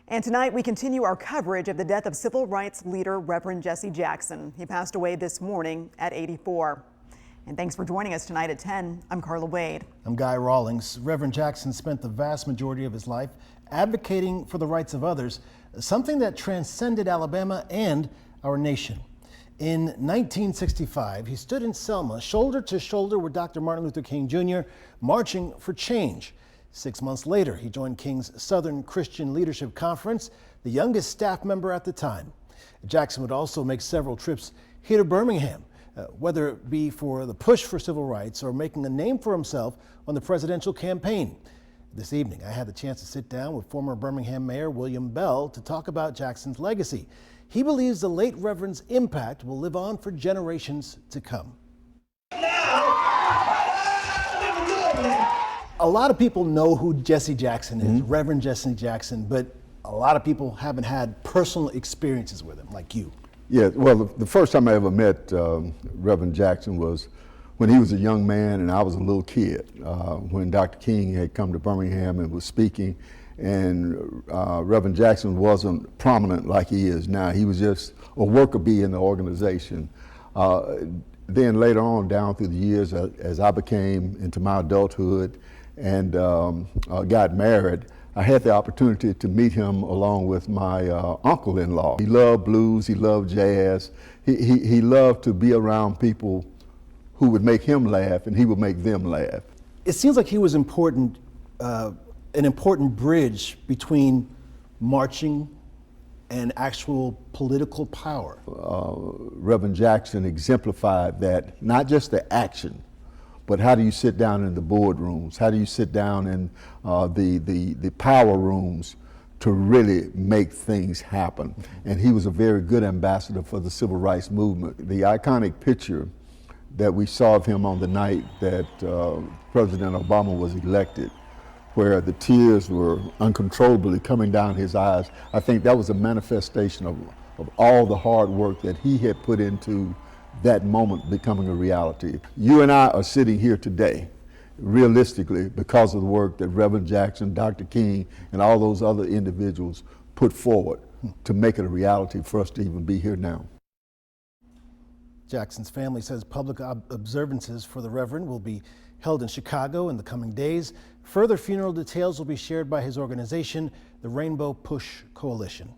And tonight we continue our coverage of the death of civil rights leader Reverend Jesse Jackson. He passed away this morning at 84. And thanks for joining us tonight at 10. I'm Carla Wade. I'm Guy Rawlings. Reverend Jackson spent the vast majority of his life advocating for the rights of others, something that transcended Alabama and our nation. In 1965, he stood in Selma, shoulder to shoulder with Dr. Martin Luther King Jr., marching for change. 6 months later, he joined King's Southern Christian Leadership Conference, the youngest staff member at the time. Jackson would also make several trips here to Birmingham, whether it be for the push for civil rights or making a name for himself on the presidential campaign. This evening, I had the chance to sit down with former Birmingham Mayor William Bell to talk about Jackson's legacy. He believes the late Reverend's impact will live on for generations to come. A lot of people know who Jesse Jackson is, Reverend Jesse Jackson, but a lot of people haven't had personal experiences with him like you. Yeah, well, the first time I ever met Reverend Jackson was when he was a young man and I was a little kid, when Dr. King had come to Birmingham and was speaking, and Reverend Jackson wasn't prominent like he is now. He was just a worker bee in the organization. Then later on, down through the years, as I became into my adulthood and got married, I had the opportunity to meet him along with my uncle-in-law. He loved blues, he loved jazz. He loved to be around people who would make him laugh and he would make them laugh. It seems like he was important, an important bridge between marching and actual political power. Reverend Jackson exemplified that, not just the action, but how do you sit down in the boardrooms? How do you sit down in the power rooms to really make things happen? And he was a very good ambassador for the civil rights movement. The iconic picture that we saw of him on the night that President Obama was elected, where the tears were uncontrollably coming down his eyes, I think that was a manifestation of all the hard work that he had put into that moment becoming a reality. You and I are sitting here today, realistically, because of the work that Reverend Jackson, Dr. King, and all those other individuals put forward to make it a reality for us to even be here now. Jackson's family says public observances for the Reverend will be held in Chicago in the coming days. Further funeral details will be shared by his organization, the Rainbow Push Coalition.